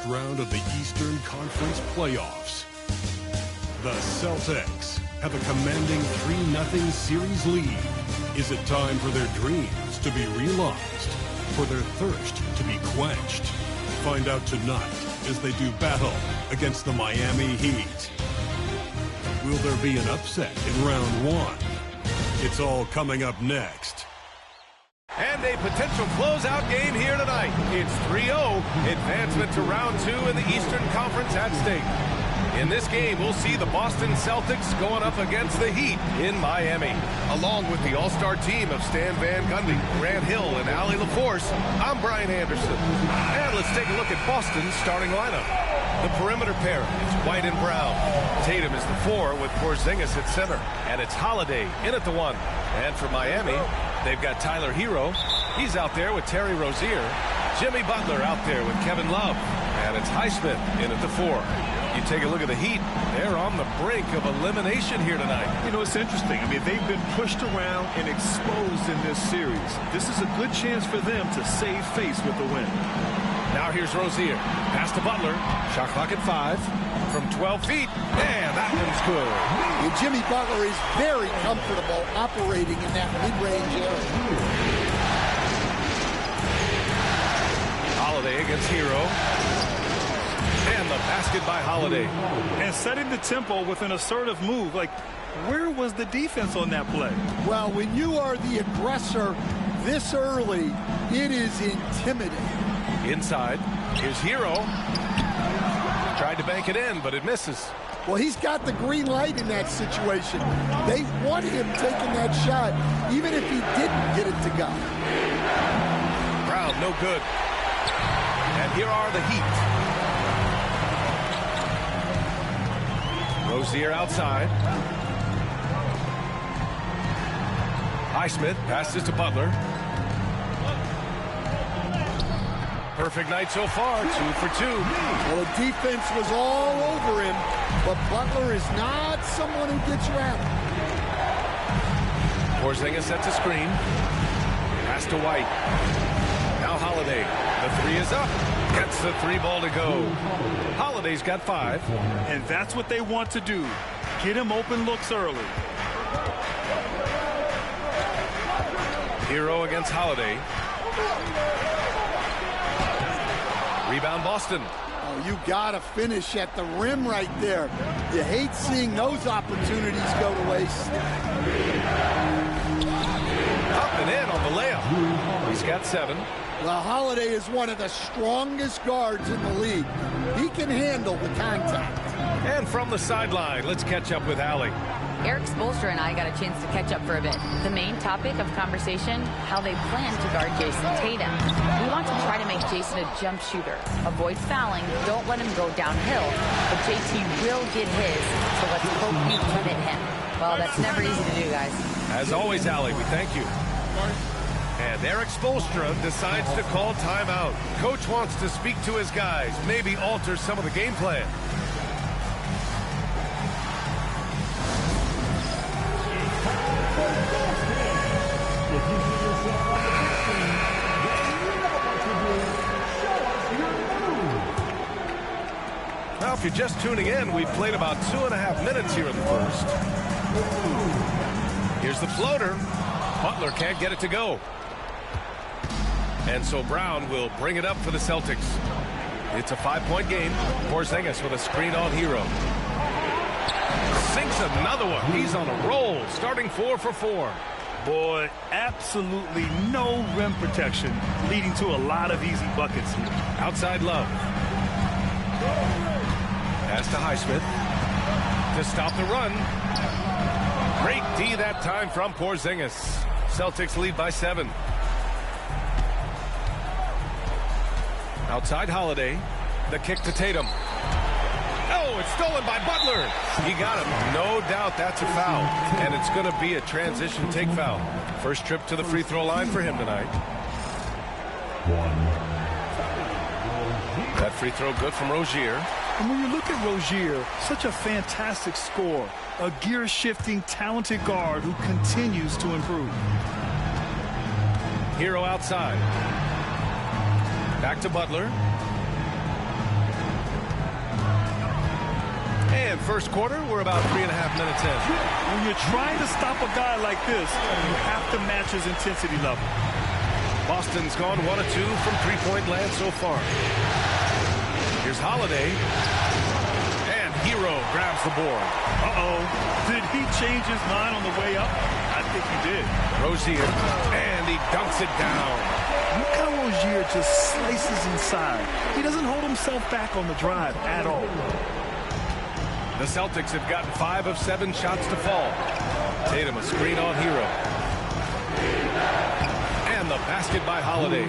first round of the Eastern Conference playoffs. The Celtics have a commanding 3-0 series lead. Is it time for their dreams to be realized? For their thirst to be quenched? Find out tonight as they do battle against the Miami Heat. Will there be an upset in round one? It's all coming up next. And a potential closeout game here tonight. It's 3-0, advancement to round two in the Eastern Conference at stake. In this game, we'll see the Boston Celtics going up against the Heat in Miami. Along with the all-star team of Stan Van Gundy, Grant Hill, and Allie LaForce, I'm Brian Anderson. And let's take a look at Boston's starting lineup. The perimeter pair is White and Brown. Tatum is the 4 with Porzingis at center. And it's Holiday in at the 1. And for Miami, they've got Tyler Hero. He's out there with Terry Rozier. Jimmy Butler out there with Kevin Love. And it's Highsmith in at the 4. You take a look at the Heat, they're on the brink of elimination here tonight. You know, it's interesting. I mean, they've been pushed around and exposed in this series. This is a good chance for them to save face with the win. Now here's Rozier. Pass to Butler. Shot clock at 5. From 12 feet. And that one's good. And Jimmy Butler is very comfortable operating in that mid-range area. Holiday against Hero. And the basket by Holiday. And setting the tempo with an assertive move. Like, where was the defense on that play? Well, when you are the aggressor this early, it is intimidating. Inside, here's Hero. Tried to bank it in, but it misses. Well, he's got the green light in that situation. They want him taking that shot, even if he didn't get it to go. Brown, no good. And here are the Heat. Rozier outside. Highsmith passes to Butler. Perfect night so far, 2 for 2. Well, the defense was all over him, but Butler is not someone who gets rattled. Porzingis sets a screen. Pass to White. Now Holiday. The 3 is up. Gets the 3 ball to go. Holiday's got 5. And that's what they want to do. Get him open looks early. Hero against Holiday. Rebound Boston. Oh, you gotta finish at the rim right there. You hate seeing those opportunities go to waste. Up and in on the layup. He's got 7. Well, Holiday is one of the strongest guards in the league. He can handle the contact. And from the sideline, let's catch up with Allie. Eric Spoelstra and I got a chance to catch up for a bit. The main topic of conversation, how they plan to guard Jason Tatum. We want to try to make Jason a jump shooter. Avoid fouling, don't let him go downhill. But JT will get his, so let's hope you limit him. Well, that's never easy to do, guys. As always, Allie, we thank you. And Eric Spoelstra decides to call timeout. Coach wants to speak to his guys, maybe alter some of the game plan. Now, if you're just tuning in, we've played about 2.5 minutes here in the first. Here's the floater. Butler can't get it to go. And so Brown will bring it up for the Celtics. It's a 5-point game. Porzingis with a screen on Hero. Sinks another one. He's on a roll, starting 4 for 4. Boy, absolutely no rim protection, leading to a lot of easy buckets here. Outside Love. Pass to Highsmith to stop the run. Great D that time from Porzingis. Celtics lead by 7. Outside Holiday. The kick to Tatum. Oh, it's stolen by Butler. He got him. No doubt that's a foul. And it's going to be a transition take foul. First trip to the free throw line for him tonight. That free throw good from Rozier. And when you look at Rozier, such a fantastic scorer, a gear-shifting, talented guard who continues to improve. Hero outside. Back to Butler. And first quarter, we're about 3.5 minutes in. When you're trying to stop a guy like this, you have to match his intensity level. Boston's gone 1 of 2 from three-point land so far. Here's Holiday. And Hero grabs the board. Uh-oh. Did he change his mind on the way up? I think he did. Rozier. And he dunks it down. Look how Rozier just slices inside. He doesn't hold himself back on the drive at all. The Celtics have gotten 5 of 7 shots to fall. Tatum a screen on Hero. And the basket by Holiday.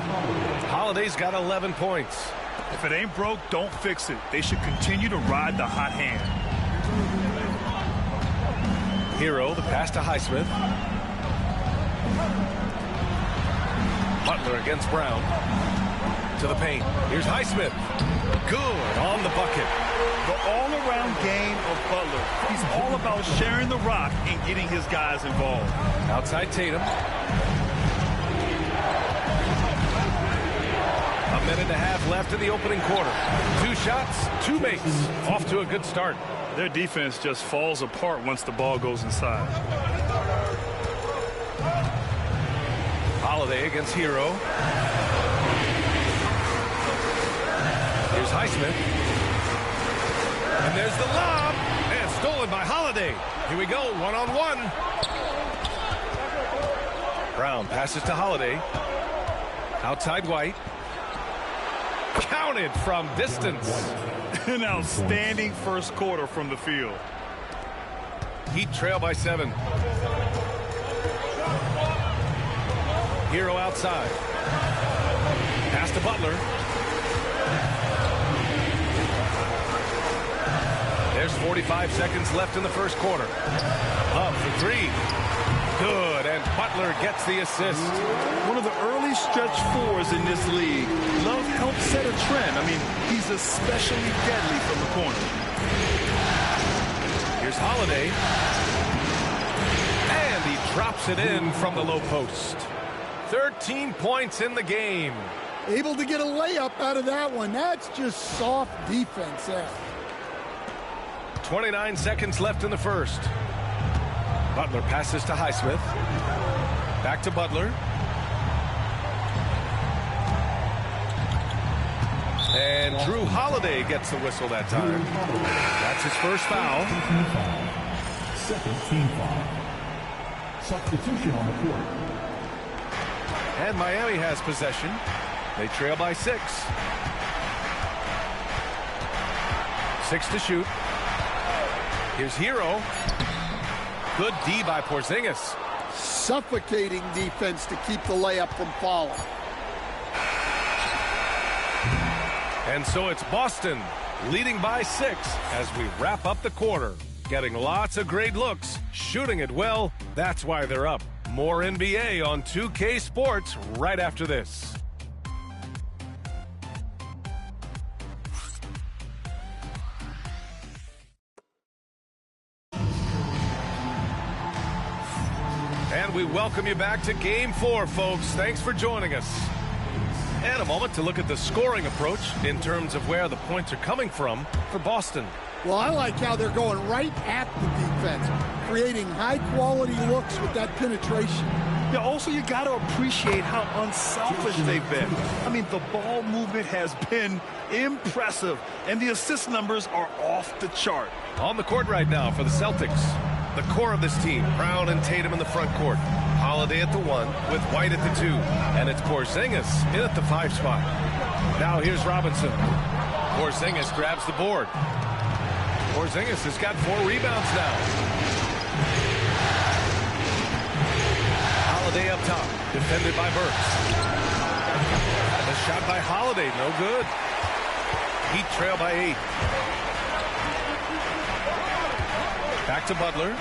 Holiday's got 11 points. If it ain't broke, don't fix it. They should continue to ride the hot hand. Hero, the pass to Highsmith. Butler against Brown. To the paint. Here's Highsmith. Good on the bucket. The all-around game of Butler. He's all about sharing the rock and getting his guys involved. Outside Tatum. A minute and a half left in the opening quarter. 2 shots, 2 makes. Off to a good start. Their defense just falls apart once the ball goes inside. Holiday against Hero. Here's Highsmith. And there's the lob. And stolen by Holiday. Here we go, one-on-one. Brown passes to Holiday. Outside White. Counted from distance. An outstanding first quarter from the field. Heat trail by 7. Hero outside. Pass to Butler. There's 45 seconds left in the first quarter. Up for 3. Good, and Butler gets the assist. One of the early stretch fours in this league. Love helped set a trend. I mean, he's especially deadly from the corner. Here's Holiday. And he drops it in from the low post. 13 points in the game. Able to get a layup out of that one. That's just soft defense there. 29 seconds left in the first. Butler passes to Highsmith. Back to Butler. And Drew Holiday gets the whistle that time. That's his first foul. Second team foul. Substitution on the court. And Miami has possession. They trail by 6. 6 to shoot. Here's Hero. Good D by Porzingis. Suffocating defense to keep the layup from falling. And so it's Boston leading by 6 as we wrap up the quarter. Getting lots of great looks, shooting it well. That's why they're up. More NBA on 2K Sports right after this. And we welcome you back to Game 4, folks. Thanks for joining us. And a moment to look at the scoring approach in terms of where the points are coming from for Boston. Well, I like how they're going right at the defense, creating high-quality looks with that penetration. Yeah, also, you got to appreciate how unselfish they've been. I mean, the ball movement has been impressive, and the assist numbers are off the chart. On the court right now for the Celtics, the core of this team, Brown and Tatum in the front court. Holiday at the 1 with White at the 2. And it's Porzingis in at the 5 spot. Now here's Robinson. Porzingis grabs the board. Porzingis has got 4 rebounds now. Holiday up top, defended by Burks. The shot by Holiday, no good. Heat trail by 8. Back to Butler.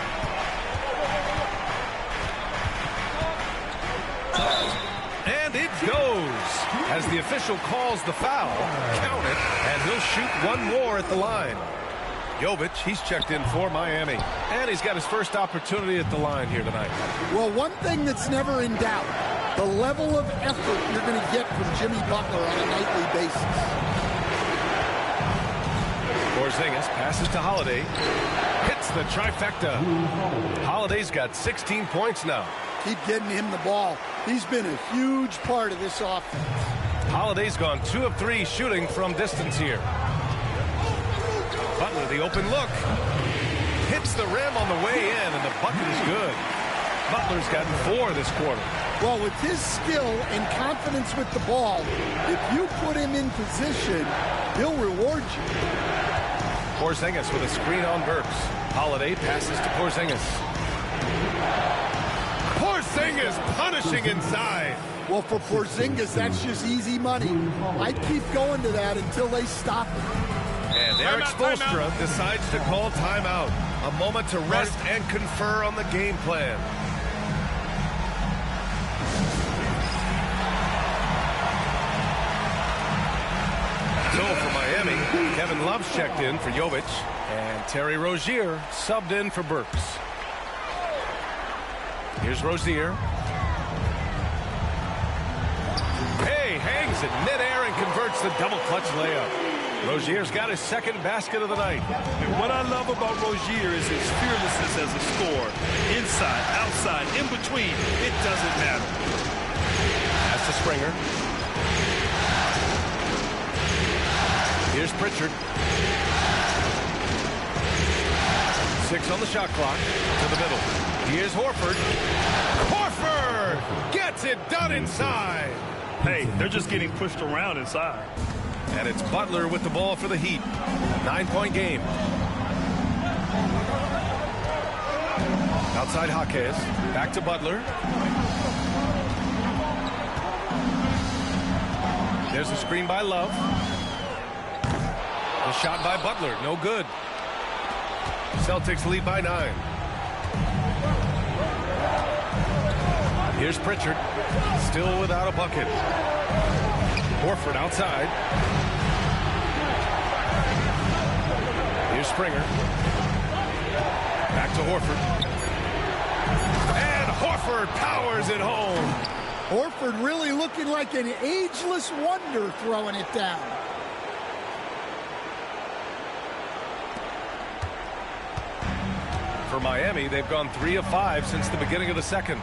And it goes as the official calls the foul. Count it, and he'll shoot 1 more at the line. Jovic, he's checked in for Miami. And he's got his first opportunity at the line here tonight. Well, one thing that's never in doubt, the level of effort you're going to get from Jimmy Butler on a nightly basis. Porzingis passes to Holiday. Hits the trifecta. Holiday's got 16 points now. Keep getting him the ball. He's been a huge part of this offense. Holiday's gone 2 of 3 shooting from distance here. Butler, the open look. Hits the rim on the way in, and the bucket is good. Butler's gotten 4 this quarter. Well, with his skill and confidence with the ball, if you put him in position, he'll reward you. Porzingis with a screen on Burks. Holiday passes to Porzingis. Porzingis punishing inside. Well, for Porzingis, that's just easy money. I'd keep going to that until they stop him. And Eric Spoelstra decides to call timeout. A moment to rest and confer on the game plan. So for Miami, Kevin Love's checked in for Jovic, and Terry Rozier subbed in for Burks. Here's Rozier. Hey, hangs it midair and converts the double clutch layup. Rozier's got his second basket of the night. And what I love about Rozier is his fearlessness as a scorer. Inside, outside, in between, it doesn't matter. Pass to Springer. Here's Pritchard. 6 on the shot clock. To the middle. Here's Horford. Horford gets it done inside. Hey, they're just getting pushed around inside. And it's Butler with the ball for the Heat. 9-point game. Outside Jaquez. Back to Butler. There's a screen by Love. The shot by Butler, no good. Celtics lead by 9. Here's Pritchard, still without a bucket. Horford outside. Here's Springer. Back to Horford. And Horford powers it home. Horford really looking like an ageless wonder throwing it down. For Miami, they've gone 3 of 5 since the beginning of the second.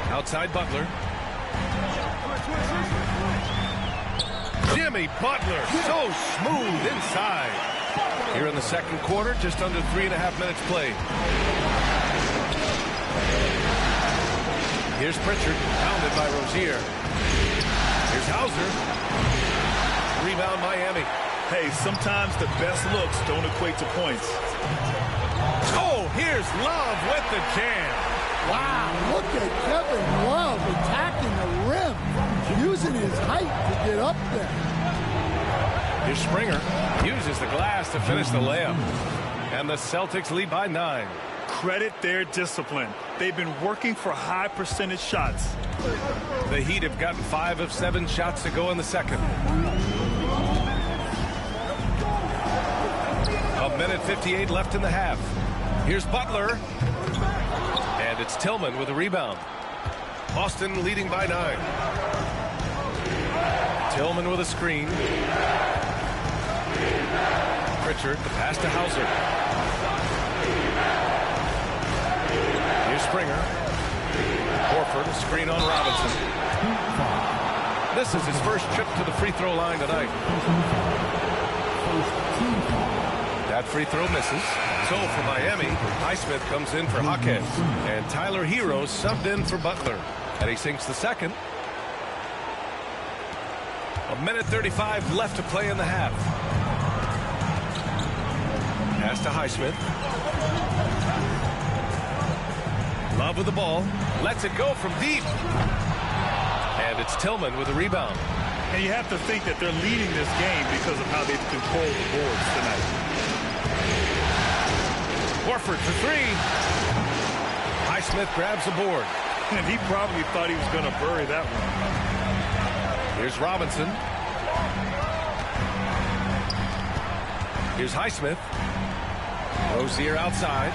Outside Butler. Jimmy Butler, so smooth inside. Here in the second quarter, just under 3.5 minutes played. Here's Pritchard, pounded by Rozier. Here's Hauser. Rebound Miami. Hey, sometimes the best looks don't equate to points. Oh, here's Love with the jam. Wow, look at Kevin Love attacking the rim, using his height to get up there. Here's Springer, uses the glass to finish the layup. And the Celtics lead by 9. Credit their discipline. They've been working for high percentage shots. The Heat have gotten 5 of 7 shots to go in the second. A minute 58 left in the half. Here's Butler. And it's Tillman with a rebound. Boston leading by 9. Tillman with a screen. Pritchard, the pass to Hauser. Here's Springer. Horford, screen on Robinson. This is his first trip to the free throw line tonight. That free throw misses. So for Miami, Highsmith comes in for Jaquez. And Tyler Hero subbed in for Butler. And he sinks the second. A minute 35 left to play in the half. Pass to Highsmith. Love with the ball. Lets it go from deep. And it's Tillman with a rebound. And you have to think that they're leading this game because of how they've controlled the boards tonight. Horford for 3. Highsmith grabs the board. And he probably thought he was going to bury that one. Here's Robinson. Here's Highsmith. Rozier outside.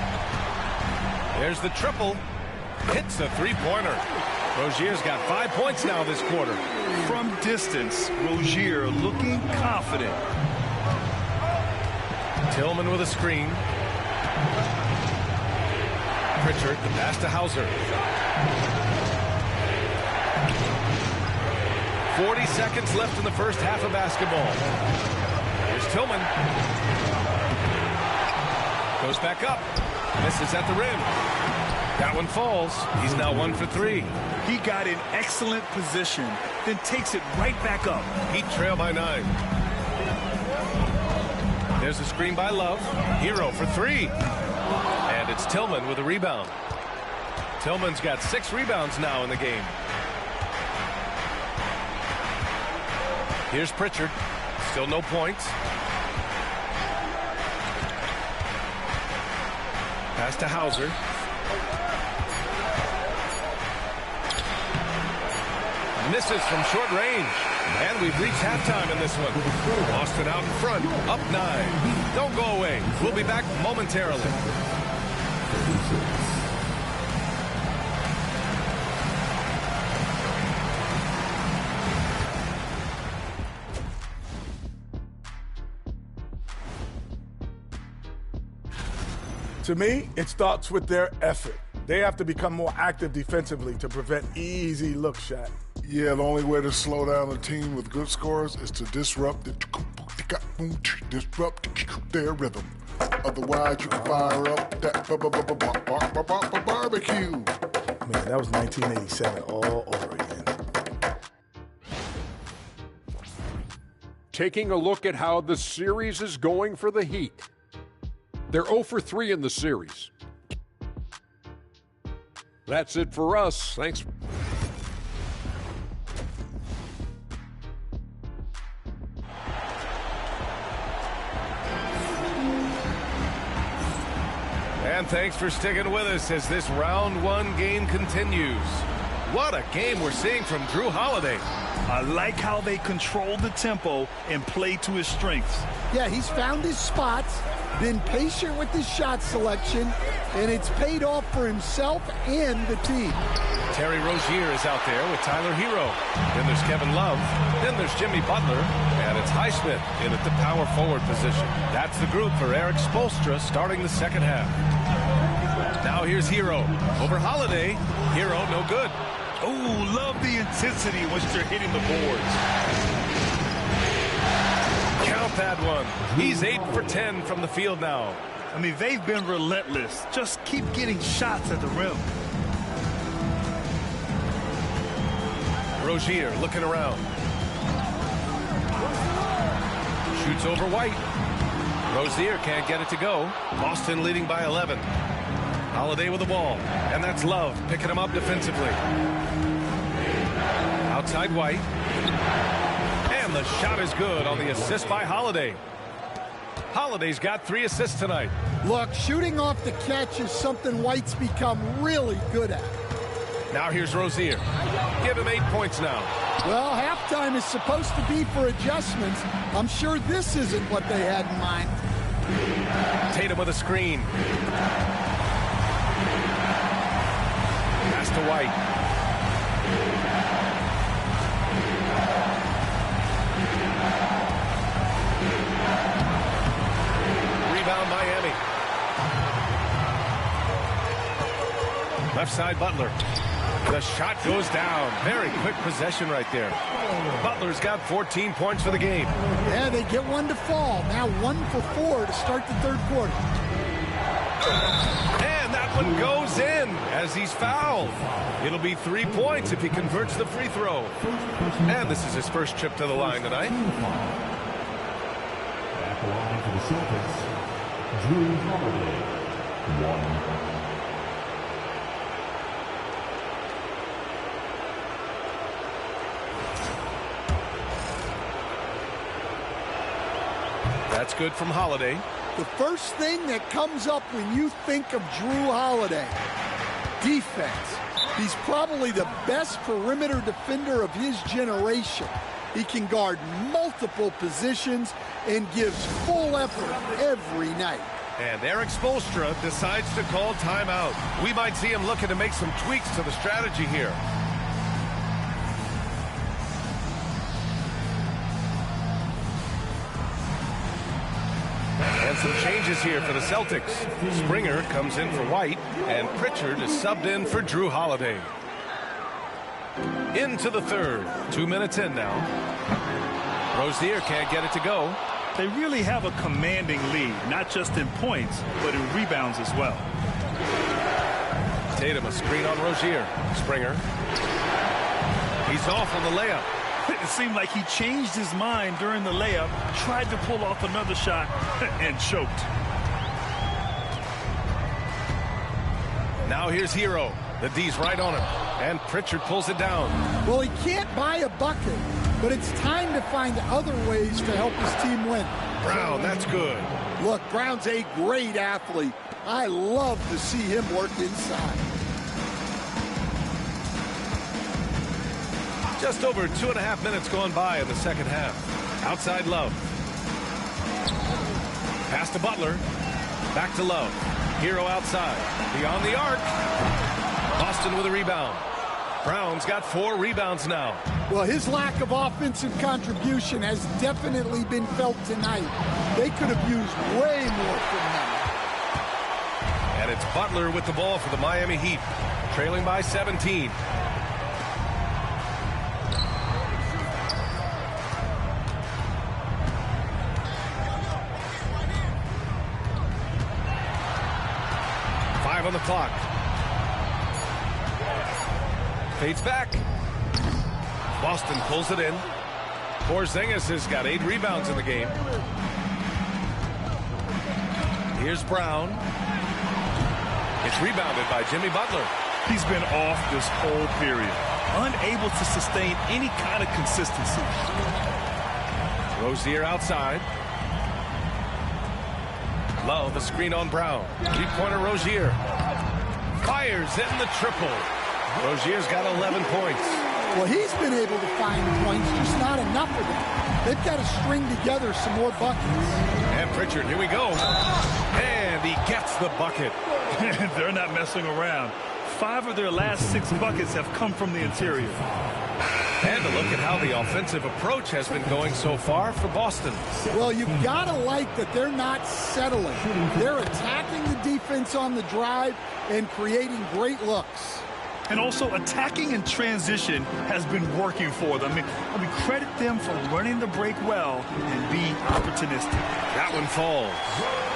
There's the triple. Hits the three-pointer. Rozier's got 5 points now this quarter. From distance, Rozier looking confident. Tillman with a screen. Pritchard, the pass to Hauser. 40 seconds left in the first half of basketball. Here's Tillman. Goes back up. Misses at the rim. That one falls. He's now 1 for 3. He got in excellent position, then takes it right back up. Heat trail by 9. There's a screen by Love. Hero for 3. And it's Tillman with a rebound. Tillman's got 6 rebounds now in the game. Here's Pritchard. Still no points. Pass to Hauser. Misses from short range. And we've reached halftime in this one. Boston out in front, up 9. Don't go away. We'll be back momentarily. To me, it starts with their effort. They have to become more active defensively to prevent easy look shot. Yeah, the only way to slow down a team with good scores is to disrupt their rhythm. Otherwise, you can fire up that barbecue. Man, that was 1987 all over again. Taking a look at how the series is going for the Heat. They're 0 for 3 in the series. That's it for us. Thanks. And thanks for sticking with us as this round 1 game continues. What a game we're seeing from Drew Holiday. I like how they control the tempo and play to his strengths. Yeah, he's found his spots, been patient with his shot selection, and it's paid off for himself and the team. Terry Rozier is out there with Tyler Hero. Then there's Kevin Love. Then there's Jimmy Butler. And it's Highsmith in at the power forward position. That's the group for Eric Spoelstra starting the second half. Now here's Hero. Over Holiday. Hero no good. Oh, love the intensity once they're hitting the boards. Count that one. He's 8 for 10 from the field now. I mean, they've been relentless. Just keep getting shots at the rim. Rozier looking around. Shoots over White. Rozier can't get it to go. Boston leading by 11. Holiday with the ball. And that's Love picking him up defensively. Outside White. And the shot is good on the assist by Holiday. Holiday's got 3 assists tonight. Look, shooting off the catch is something White's become really good at. Now here's Rozier. Give him 8 points now. Well, halftime is supposed to be for adjustments. I'm sure this isn't what they had in mind. Tatum with a screen. Pass to White. Rebound Miami. Left side Butler. The shot goes down. Very quick possession right there. Butler's got 14 points for the game. Yeah, they get one to fall. Now 1 for 4 to start the third quarter. And that one goes in as he's fouled. It'll be 3 points if he converts the free throw. And this is his first trip to the line tonight. Back line for the Celtics, Drew Holiday, 1. That's good from Holiday. The first thing that comes up when you think of Drew Holiday, defense. He's probably the best perimeter defender of his generation. He can guard multiple positions and gives full effort every night. And Eric Spoelstra decides to call timeout. We might see him looking to make some tweaks to the strategy here. changes here for the Celtics. Springer comes in for White, and Pritchard is subbed in for Drew Holiday. Into the third. 2 minutes in now. Rozier can't get it to go. They really have a commanding lead, not just in points, but in rebounds as well. Tatum, a screen on Rozier. Springer. He's off on the layup. It seemed like he changed his mind during the layup, tried to pull off another shot, and choked. Now here's Hero. The D's right on him, and Pritchard pulls it down. Well, he can't buy a bucket, but it's time to find other ways to help his team win. Brown, that's good. Look, Brown's a great athlete. I love to see him work inside. Just over 2.5 minutes gone by in the second half. Outside Love. Pass to Butler. Back to Love. Hero outside. Beyond the arc. Boston with a rebound. Brown's got 4 rebounds now. Well, his lack of offensive contribution has definitely been felt tonight. They could have used way more from him. And it's Butler with the ball for the Miami Heat. Trailing by 17. On the clock. Fades back. Boston pulls it in. Porzingis has got 8 rebounds in the game. Here's Brown. It's rebounded by Jimmy Butler. He's been off this whole period, unable to sustain any kind of consistency. Rozier outside. Love, a screen on Brown. 3-pointer Rozier. Fires in the triple. Rozier's got 11 points. Well, he's been able to find points, just not enough of them. They've got to string together some more buckets. And Pritchard, here we go. And he gets the bucket. They're not messing around. 5 of their last 6 buckets have come from the interior. And a look at how the offensive approach has been going so far for Boston. Well, you've got to like that they're not settling. They're attacking the defense on the drive and creating great looks. And also attacking in transition has been working for them. I mean, credit them for running the break well and being opportunistic. That one falls.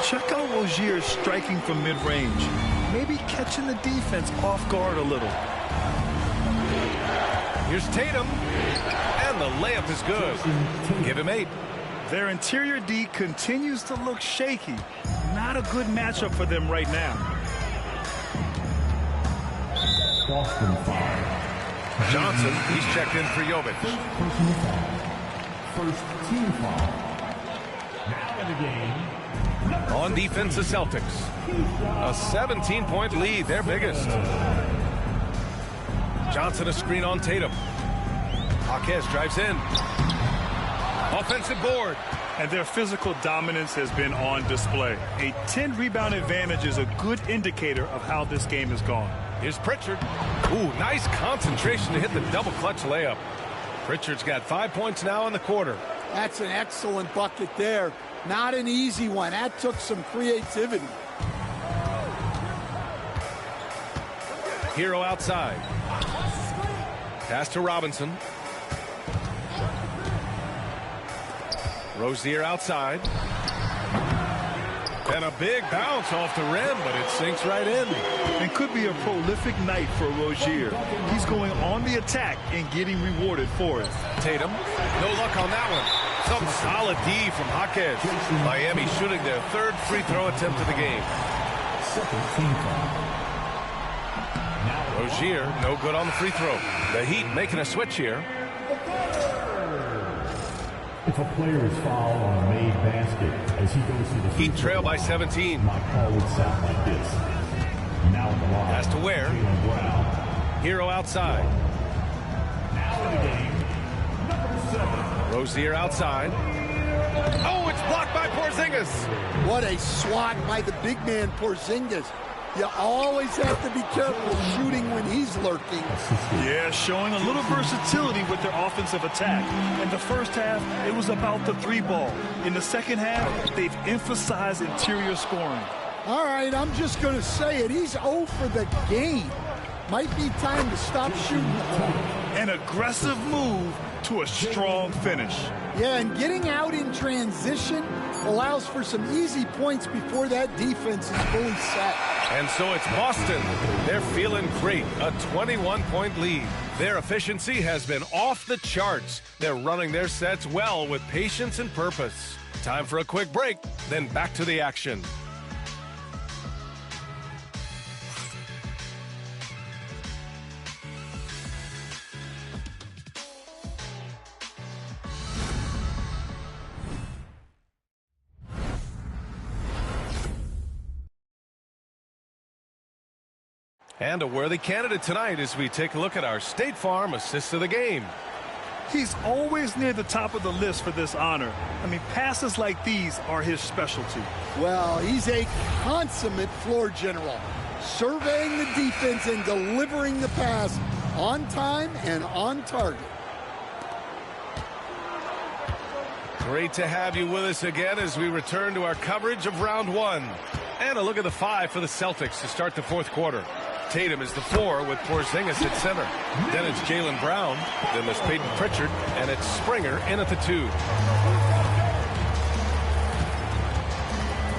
Check out Rozier striking from mid-range. Maybe catching the defense off guard a little. Here's Tatum, and the layup is good. Give him 8. Their interior D continues to look shaky. Not a good matchup for them right now. Boston foul. Johnson, he's checked in for Jovic. First team foul. Now in the game. On defense, the Celtics. A 17-point lead, their biggest. Johnson, a screen on Tatum. Jaquez drives in. Offensive board. And their physical dominance has been on display. A 10-rebound advantage is a good indicator of how this game has gone. Here's Pritchard. Ooh, nice concentration to hit the double clutch layup. Pritchard's got 5 points now in the quarter. That's an excellent bucket there. Not an easy one. That took some creativity. Hero outside. Pass to Robinson. Rozier outside. And a big bounce off the rim, but it sinks right in. And could be a prolific night for Rozier. He's going on the attack and getting rewarded for it. Tatum, no luck on that one. Some solid D from Jaquez. Miami shooting their 3rd free throw attempt of the game. Rozier, no good on the free throw. The Heat making a switch here. If a player is fouled on a made basket as he goes to the Heat trail by 17. my call would sound like this. Now in the line. Pass to Ware. Chillin Brown. Hero outside. Now in the game, number 7. Rozier outside. Oh, it's blocked by Porzingis. What a swat by the big man Porzingis. You always have to be careful shooting when he's lurking. Yeah, showing a little versatility with their offensive attack. In the first half, it was about the three ball. In the second half, they've emphasized interior scoring. All right, I'm just going to say it. He's 0 for the game. Might be time to stop shooting the ball. An aggressive move to a strong finish. Yeah, and getting out in transition allows for some easy points before that defense is fully set. And so it's Boston. They're feeling great. A 21-point lead. Their efficiency has been off the charts. They're running their sets well with patience and purpose. Time for a quick break, then back to the action. And a worthy candidate tonight as we take a look at our State Farm assist of the game. He's always near the top of the list for this honor. I mean, passes like these are his specialty. Well, he's a consummate floor general, surveying the defense and delivering the pass on time and on target. Great to have you with us again as we return to our coverage of round one. And a look at the 5 for the Celtics to start the fourth quarter. Tatum is the 4 with Porzingis at center. Then it's Jaylen Brown. Then there's Peyton Pritchard. And it's Springer in at the 2.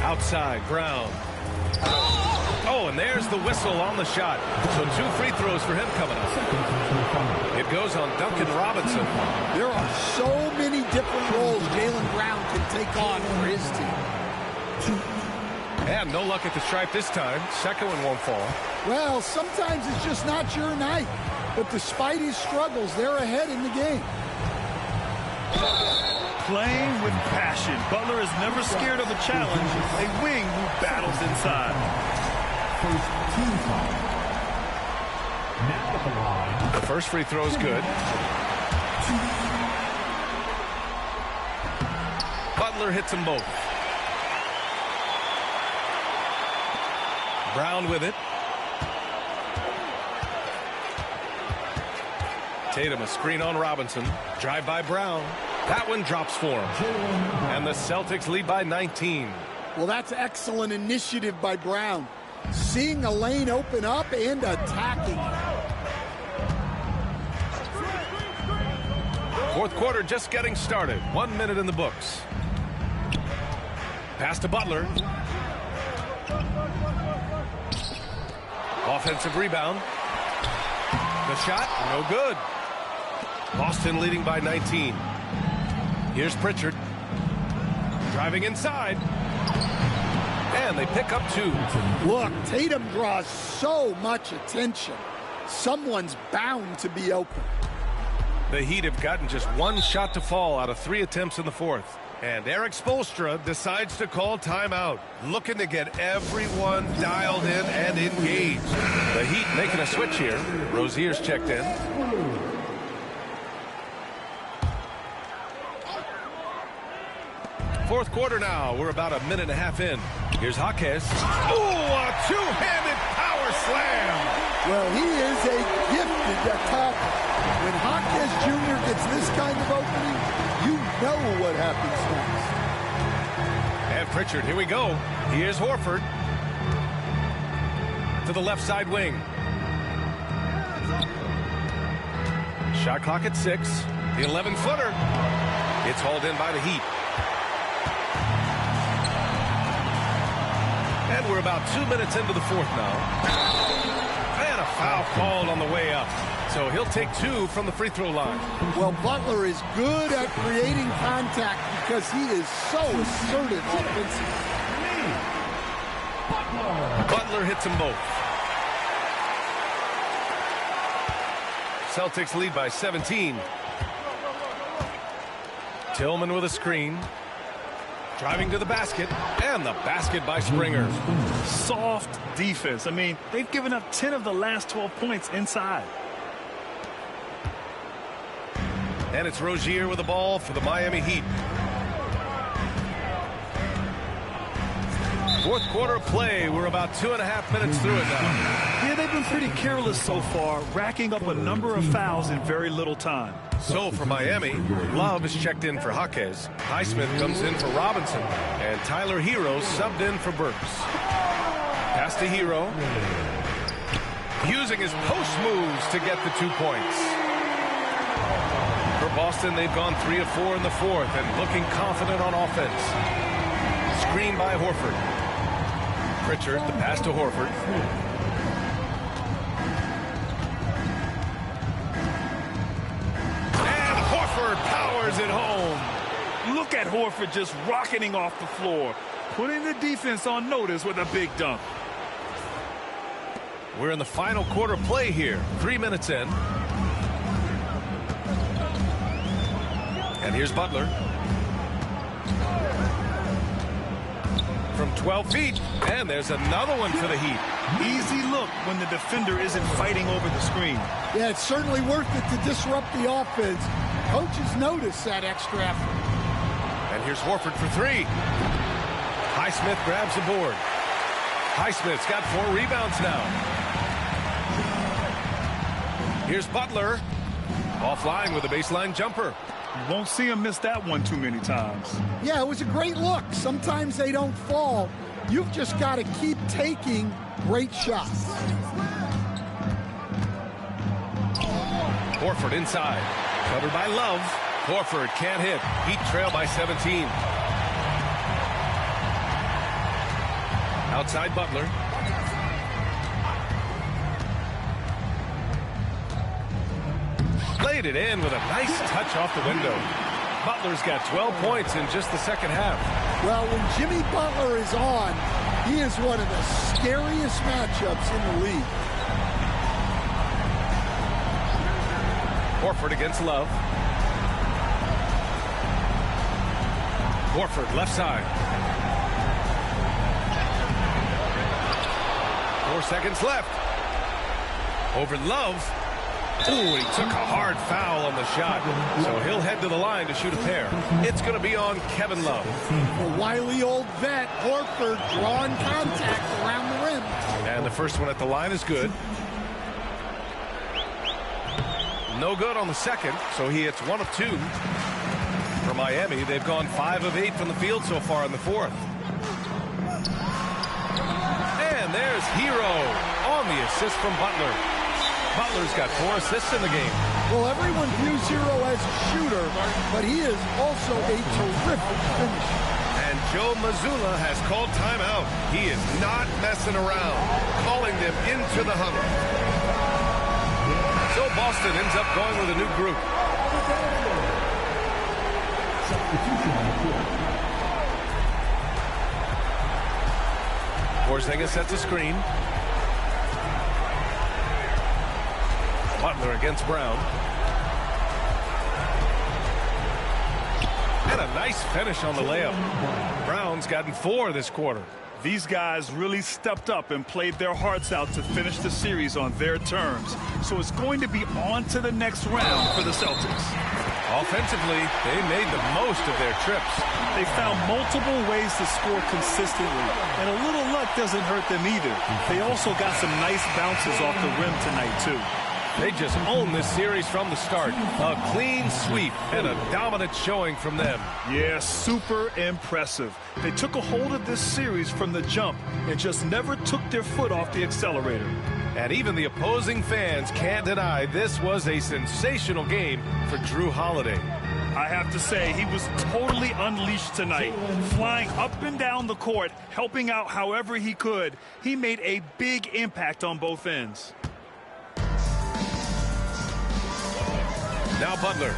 Outside, Brown. Oh, and there's the whistle on the shot. So 2 free throws for him coming up. It goes on Duncan Robinson. There are so many different roles Jaylen Brown can take on for his team. And no luck at the stripe this time. Second one won't fall. Well, sometimes it's just not your night. But despite his struggles, they're ahead in the game. Playing with passion. Butler is never scared of a challenge. A wing who battles inside. First team foul. Now at the line. The first free throw is good. Butler hits them both. Brown with it. Tatum a screen on Robinson. Drive by Brown. That one drops for him. And the Celtics lead by 19. Well, that's excellent initiative by Brown. Seeing a lane open up and attacking. Fourth quarter just getting started. 1 minute in the books. Pass to Butler. Offensive rebound. The shot, no good. Boston leading by 19. Here's Pritchard. Driving inside. And they pick up 2. Look, Tatum draws so much attention. Someone's bound to be open. The Heat have gotten just 1 shot to fall out of 3 attempts in the fourth. And Eric Spoelstra decides to call timeout, looking to get everyone dialed in and engaged. The Heat making a switch here. Rozier's checked in. Fourth quarter now. We're about a minute and a half in. Here's Jaquez. Oh, a two-handed power slam. Well, he is a gifted attacker. When Jaquez Jr. gets this kind of opening, you know what happens next. And Pritchard, here we go. Here's Horford. To the left side wing. Shot clock at 6. The 11-footer. It's hauled in by the Heat. And we're about 2 minutes into the fourth now. And a foul called on the way up. So he'll take 2 from the free throw line. Well, Butler is good at creating contact because he is so assertive offensively. Butler hits them both. Celtics lead by 17. Tillman with a screen. Driving to the basket. And the basket by Springer. Soft defense. I mean, they've given up 10 of the last 12 points inside. And it's Rozier with the ball for the Miami Heat. Fourth quarter play. We're about 2.5 minutes through it now. Yeah, they've been pretty careless so far, racking up a number of fouls in very little time. So for Miami, Love is checked in for Jaquez. Highsmith comes in for Robinson. And Tyler Hero subbed in for Burks. Pass to Hero. Using his post moves to get the 2 points. For Boston, they've gone 3 of 4 in the fourth and looking confident on offense. Screen by Horford. Pritchard, the pass to Horford. And Horford powers it home. Look at Horford just rocketing off the floor, putting the defense on notice with a big dunk. We're in the final quarter play here. 3 minutes in. And here's Butler. From 12 feet. And there's another one for the Heat. Easy look when the defender isn't fighting over the screen. Yeah, it's certainly worth it to disrupt the offense. Coaches notice that extra effort. And here's Horford for 3. Highsmith grabs the board. Highsmith's got 4 rebounds now. Here's Butler. Offline with a baseline jumper. You won't see him miss that one too many times. Yeah, it was a great look. Sometimes they don't fall. You've just got to keep taking great shots. Horford inside. Covered by Love. Horford can't hit. Heat trail by 17. Outside Butler. Laid it in with a nice touch off the window. Butler's got 12 points in just the second half. Well, when Jimmy Butler is on, he is one of the scariest matchups in the league. Horford against Love. Horford left side. 4 seconds left. Over Love. Ooh, he took a hard foul on the shot. So he'll head to the line to shoot a pair. It's going to be on Kevin Love. The wily old vet, Horford, drawing contact around the rim. And the first one at the line is good. No good on the second, so he hits 1 of 2. For Miami, they've gone 5 of 8 from the field so far in the fourth. And there's Hero on the assist from Butler. Butler's got 4 assists in the game. Well, everyone views Hero as a shooter, but he is also a terrific finisher. And Joe Mazzulla has called timeout. He is not messing around, calling them into the huddle. So Boston ends up going with a new group. Porzingis sets a screen. Butler against Brown. And a nice finish on the layup. Brown's gotten 4 this quarter. These guys really stepped up and played their hearts out to finish the series on their terms. So it's going to be on to the next round for the Celtics. Offensively, they made the most of their trips. They found multiple ways to score consistently, and a little luck doesn't hurt them either. They also got some nice bounces off the rim tonight, too. They just own this series from the start. A clean sweep and a dominant showing from them. Yeah, super impressive. They took a hold of this series from the jump and just never took their foot off the accelerator. And even the opposing fans can't deny this was a sensational game for Jrue Holiday. I have to say, he was totally unleashed tonight. Flying up and down the court, helping out however he could. He made a big impact on both ends. Now Butler.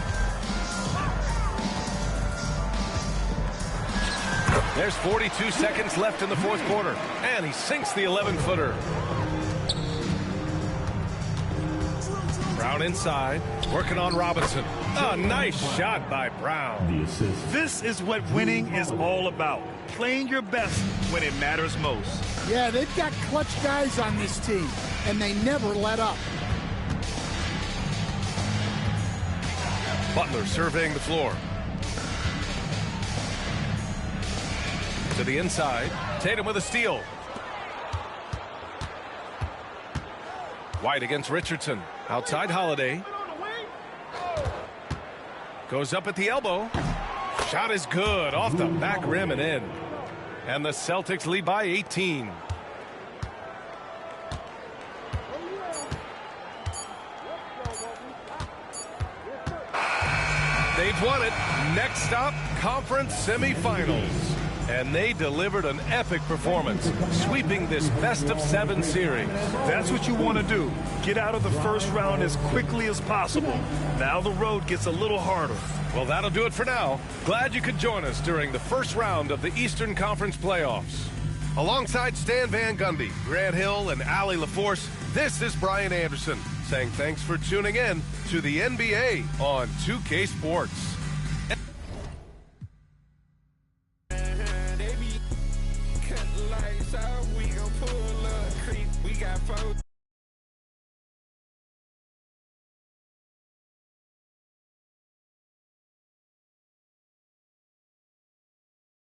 There's 42 seconds left in the fourth quarter. And he sinks the 11-footer. Brown inside, working on Robinson. A nice shot by Brown. This is what winning is all about. Playing your best when it matters most. Yeah, they've got clutch guys on this team, and they never let up. Butler surveying the floor. To the inside, Tatum with a steal. White against Richardson. Outside Holiday. Goes up at the elbow. Shot is good. Off the back rim and in. And the Celtics lead by 18. They've won it. Next stop, conference semifinals. And they delivered an epic performance, sweeping this best-of-7 series. That's what you want to do. Get out of the first round as quickly as possible. Now the road gets a little harder. Well, that'll do it for now. Glad you could join us during the first round of the Eastern Conference playoffs. Alongside Stan Van Gundy, Grant Hill, and Allie LaForce, this is Brian Anderson saying thanks for tuning in to the NBA on 2K Sports. They be cut the lights out, we gon' pull up, creep, we got 4